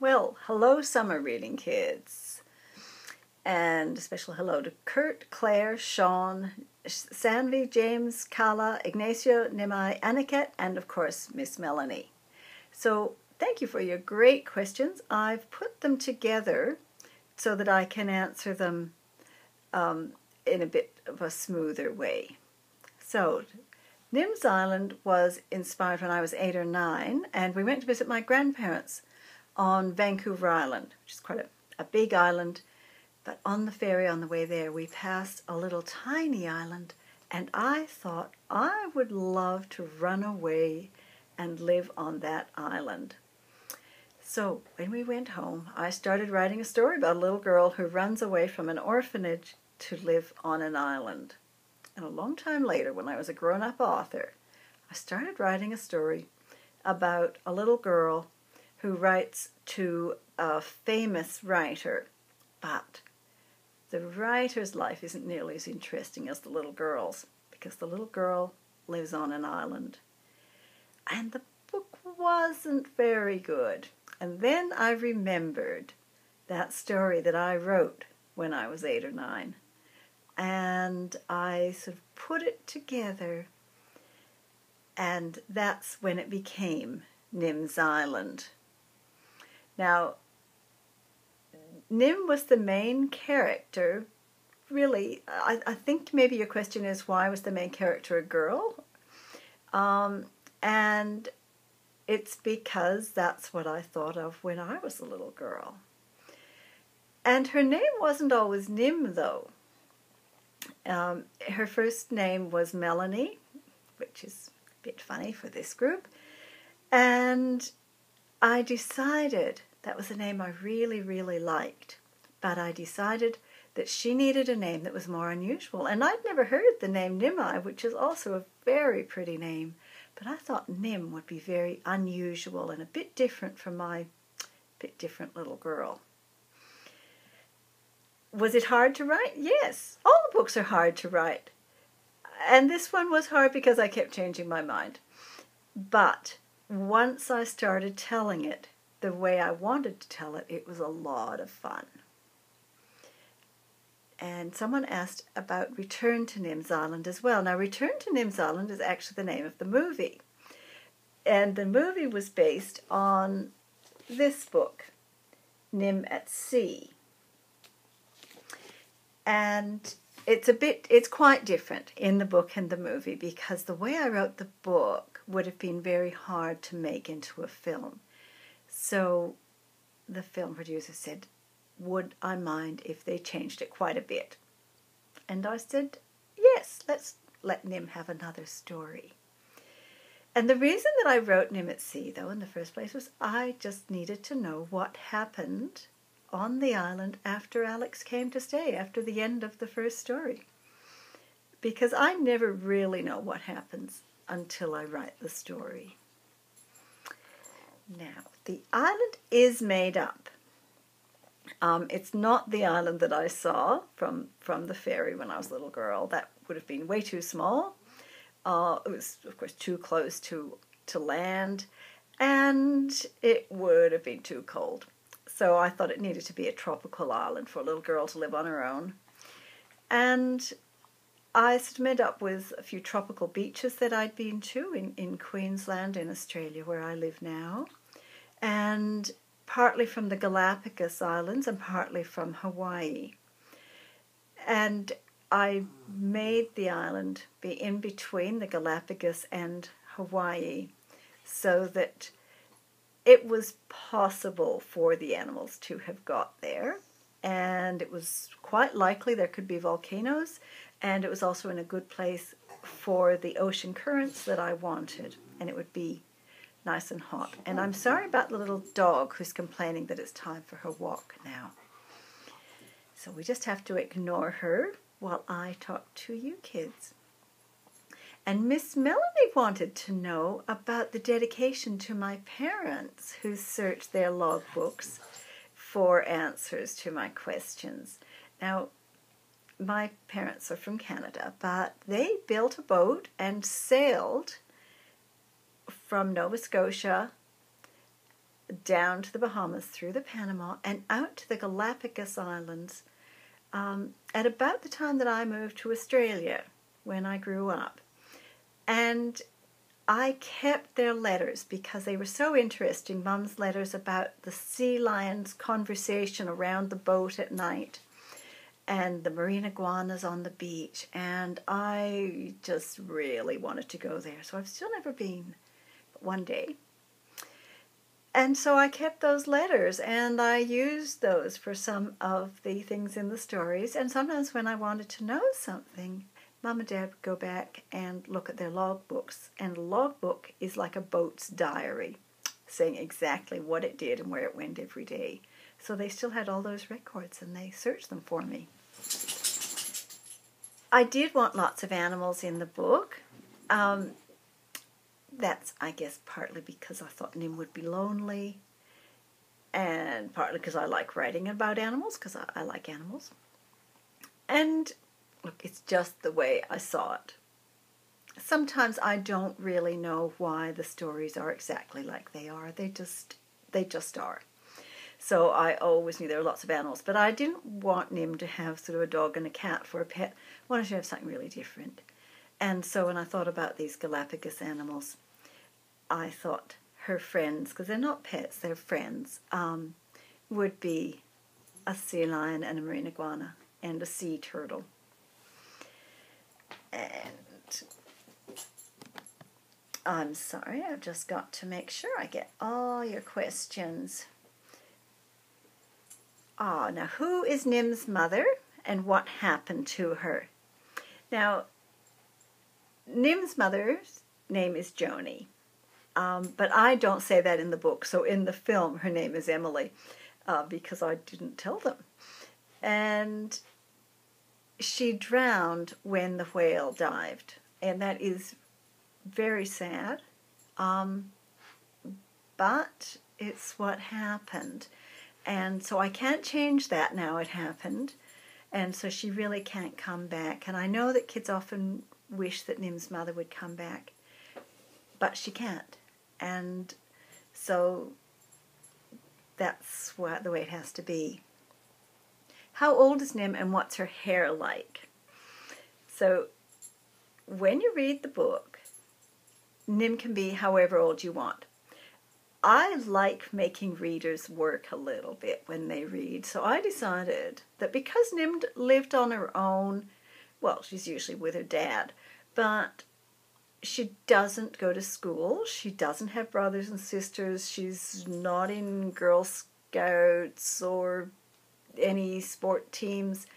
Well, hello summer reading kids, and a special hello to Kurt, Claire, Sean, Sanvi, James, Kala, Ignacio, Nimai, Aniket, and of course Miss Melanie. So thank you for your great questions. I've put them together so that I can answer them in a bit of a smoother way. So Nims Island was inspired when I was 8 or 9, and we went to visit my grandparents on Vancouver Island, which is quite a big island. But on the ferry on the way there, we passed a little tiny island, and I thought I would love to run away and live on that island. So when we went home, I started writing a story about a little girl who runs away from an orphanage to live on an island. And a long time later, when I was a grown-up author, I started writing a story about a little girl who writes to a famous writer, but the writer's life isn't nearly as interesting as the little girl's, because the little girl lives on an island. And the book wasn't very good. And then I remembered that story that I wrote when I was 8 or 9. And I sort of put it together, and that's when it became Nim's Island. Now, Nim was the main character, really. I think maybe your question is, why was the main character a girl? And it's because that's what I thought of when I was a little girl. And her name wasn't always Nim, though. Her first name was Melanie, which is a bit funny for this group. And I decided, that was a name I really, really liked, but I decided that she needed a name that was more unusual. And I'd never heard the name Nimai, which is also a very pretty name, but I thought Nim would be very unusual and a bit different from my bit different little girl. Was it hard to write? Yes, all the books are hard to write. And this one was hard because I kept changing my mind. But once I started telling it the way I wanted to tell it, it was a lot of fun. And someone asked about Return to Nim's Island as well. Now, Return to Nim's Island is actually the name of the movie. And the movie was based on this book, Nim at Sea. And it's quite different in the book and the movie, because the way I wrote the book would have been very hard to make into a film. So the film producer said, would I mind if they changed it quite a bit? And I said, yes, let's let Nim have another story. And the reason that I wrote Nim at Sea, though, in the first place, was I just needed to know what happened on the island after Alex came to stay, after the end of the first story. Because I never really know what happens until I write the story. Now, the island is made up. It's not the island that I saw from the ferry when I was a little girl. That would have been way too small. It was, of course, too close to land, and it would have been too cold. So I thought it needed to be a tropical island for a little girl to live on her own. And I sort of made up with a few tropical beaches that I'd been to in Queensland, in Australia, where I live now. And partly from the Galapagos Islands and partly from Hawaii. And I made the island be in between the Galapagos and Hawaii so that it was possible for the animals to have got there, and it was quite likely there could be volcanoes, and it was also in a good place for the ocean currents that I wanted, and it would be nice and hot. And I'm sorry about the little dog who's complaining that it's time for her walk now. So we just have to ignore her while I talk to you kids. And Miss Melanie wanted to know about the dedication to my parents who searched their logbooks for answers to my questions. Now, my parents are from Canada, but they built a boat and sailed from Nova Scotia down to the Bahamas, through the Panama, and out to the Galapagos Islands at about the time that I moved to Australia when I grew up. And I kept their letters because they were so interesting. Mum's letters about the sea lions' conversation around the boat at night and the marine iguanas on the beach. And I just really wanted to go there. So I've still never been, but one day. And so I kept those letters, and I used those for some of the things in the stories. And sometimes when I wanted to know something, Mum and Dad would go back and look at their logbooks. And a logbook is like a boat's diary, saying exactly what it did and where it went every day. So they still had all those records, and they searched them for me. I did want lots of animals in the book. That's, I guess, partly because I thought Nim would be lonely, and partly because I like writing about animals, because I like animals. And, look, it's just the way I saw it. Sometimes I don't really know why the stories are exactly like they are. They just are. So I always knew there were lots of animals, but I didn't want Nim to have sort of a dog and a cat for a pet. I wanted to have something really different. And so when I thought about these Galapagos animals, I thought her friends, because they're not pets, they're friends, would be a sea lion and a marine iguana and a sea turtle. And I'm sorry, I've just got to make sure I get all your questions. Now who is Nim's mother and what happened to her? Now, Nim's mother's name is Joni, but I don't say that in the book. So in the film, her name is Emily, because I didn't tell them. And she drowned when the whale dived, and that is very sad, but it's what happened. And so I can't change that now it happened, and so she really can't come back. And I know that kids often wish that Nim's mother would come back, but she can't. And so that's the way it has to be. How old is Nim and what's her hair like? So when you read the book, Nim can be however old you want. I like making readers work a little bit when they read, so I decided that because Nim lived on her own, well, she's usually with her dad, but she doesn't go to school, she doesn't have brothers and sisters, she's not in Girl Scouts or any sport teams,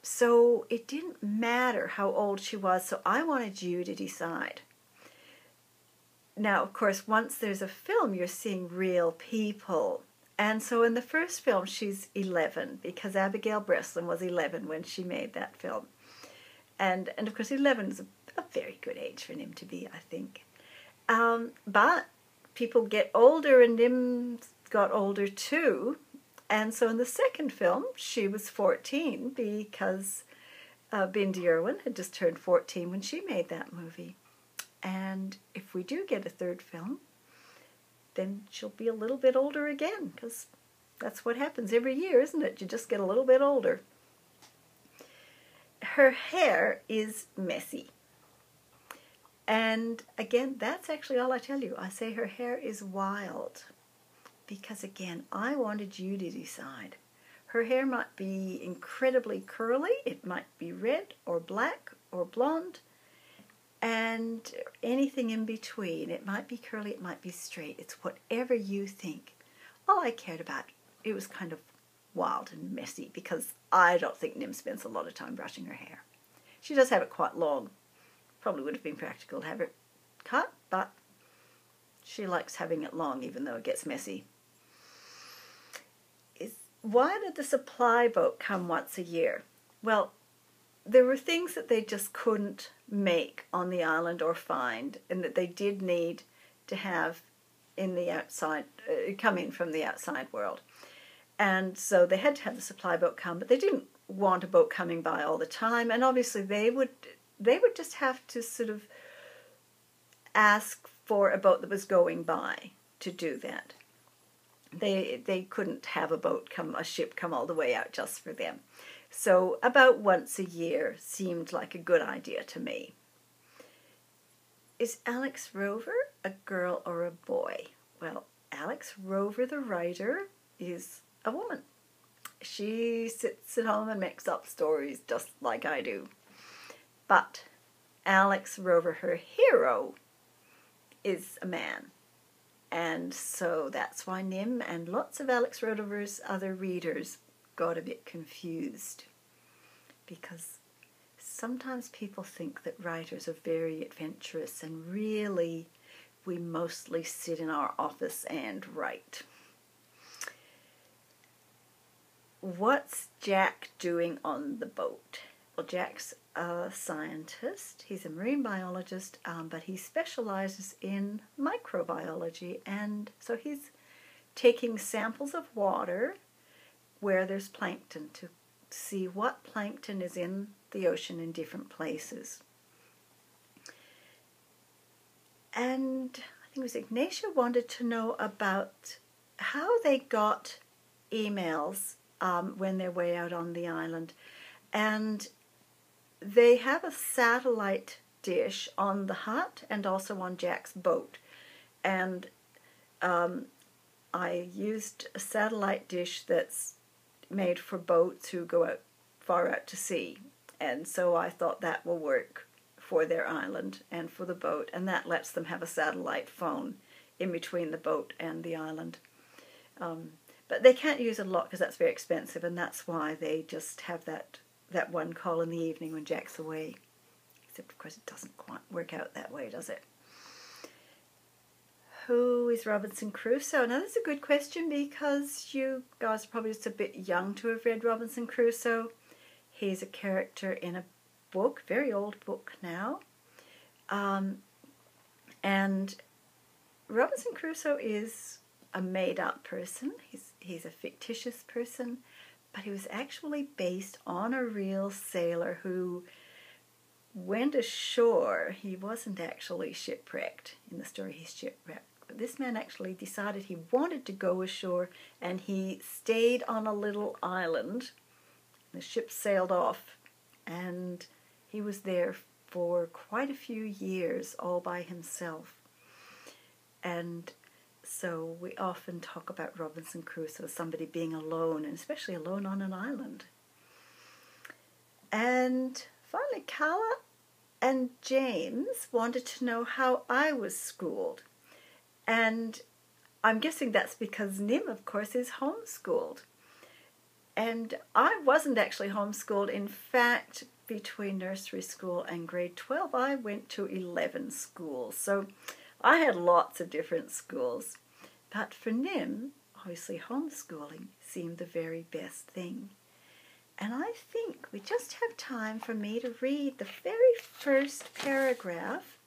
so it didn't matter how old she was, so I wanted you to decide. Now, of course, once there's a film, you're seeing real people. And so in the first film, she's 11, because Abigail Breslin was 11 when she made that film. And of course, 11 is a very good age for Nim to be, I think. But people get older, and Nim got older too. And so in the second film, she was 14, because Bindi Irwin had just turned 14 when she made that movie. And if we do get a third film, then she'll be a little bit older again, because that's what happens every year, isn't it? You just get a little bit older. Her hair is messy. And again, that's actually all I tell you. I say her hair is wild, because again, I wanted you to decide. Her hair might be incredibly curly, it might be red or black or blonde, and anything in between. It might be curly, it might be straight. It's whatever you think. All I cared about, it was kind of wild and messy, because I don't think Nim spends a lot of time brushing her hair. She does have it quite long. Probably would have been practical to have it cut, but she likes having it long, even though it gets messy. Why did the supply boat come once a year? Well, there were things that they just couldn't make on the island or find, and that they did need to have in the outside, come in from the outside world. And so they had to have the supply boat come, but they didn't want a boat coming by all the time, and obviously they would just have to sort of ask for a boat that was going by to do that. They couldn't have a ship come all the way out just for them. So about once a year seemed like a good idea to me. Is Alex Rover a girl or a boy? Well, Alex Rover, the writer, is a woman. She sits at home and makes up stories just like I do. But Alex Rover, her hero, is a man. And so that's why Nim and lots of Alex Rover's other readers got a bit confused. Because sometimes people think that writers are very adventurous, and really we mostly sit in our office and write. What's Jack doing on the boat? Well, Jack's a scientist. He's a marine biologist, but he specializes in microbiology, and so he's taking samples of water where there's plankton to see what plankton is in the ocean in different places. And I think it was Ignatia wanted to know about how they got emails when they're way out on the island. And they have a satellite dish on the hut and also on Jack's boat. And I used a satellite dish that's made for boats who go out far out to sea. And so I thought that will work for their island and for the boat. And that lets them have a satellite phone in between the boat and the island. But they can't use it a lot because that's very expensive, and that's why they just have that one call in the evening when Jack's away. Except, of course, it doesn't quite work out that way, does it? Who is Robinson Crusoe? Now, that's a good question because you guys are probably just a bit young to have read Robinson Crusoe. He's a character in a book, very old book now. And Robinson Crusoe is a made-up person. He's a fictitious person, but he was actually based on a real sailor who went ashore. He wasn't actually shipwrecked. In the story, he's shipwrecked. But this man actually decided he wanted to go ashore, and he stayed on a little island. The ship sailed off, and he was there for quite a few years all by himself. And so we often talk about Robinson Crusoe as somebody being alone, and especially alone on an island. And finally, Carla and James wanted to know how I was schooled. And I'm guessing that's because Nim, of course, is homeschooled. And I wasn't actually homeschooled. In fact, between nursery school and grade 12, I went to 11 schools. So I had lots of different schools. But for Nim, obviously homeschooling seemed the very best thing. And I think we just have time for me to read the very first paragraph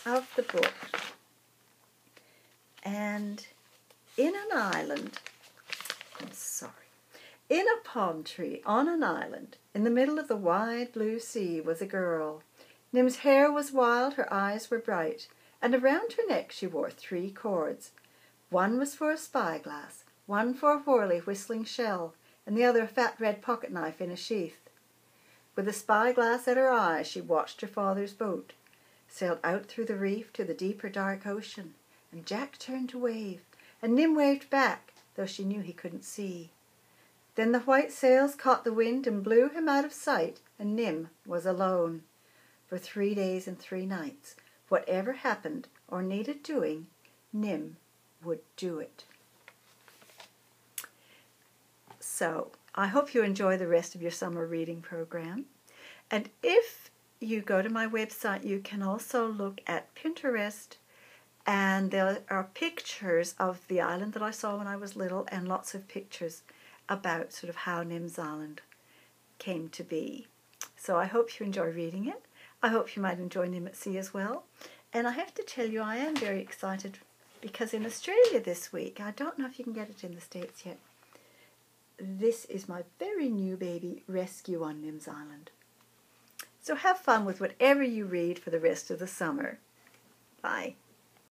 of the book. And in an island, in a palm tree on an island, in the middle of the wide blue sea, was a girl. Nim's hair was wild, her eyes were bright, and around her neck she wore 3 cords. One was for a spyglass, one for a whirly whistling shell, and the other a fat red pocket knife in a sheath. With a spyglass at her eye, she watched her father's boat, sailed out through the reef to the deeper dark ocean, and Jack turned to wave, and Nim waved back, though she knew he couldn't see. Then the white sails caught the wind and blew him out of sight, and Nim was alone. For 3 days and 3 nights, whatever happened or needed doing, Nim would do it. So, I hope you enjoy the rest of your summer reading program. And if you go to my website, you can also look at Pinterest, and there are pictures of the island that I saw when I was little, and lots of pictures about sort of how Nim'sIsland came to be. So I hope you enjoy reading it. I hope you might enjoy Nim at Sea as well. And I have to tell you, I am very excited because in Australia this week, I don't know if you can get it in the States yet, this is my very new baby, Rescue on NimsIsland. So have fun with whatever you read for the rest of the summer. Bye.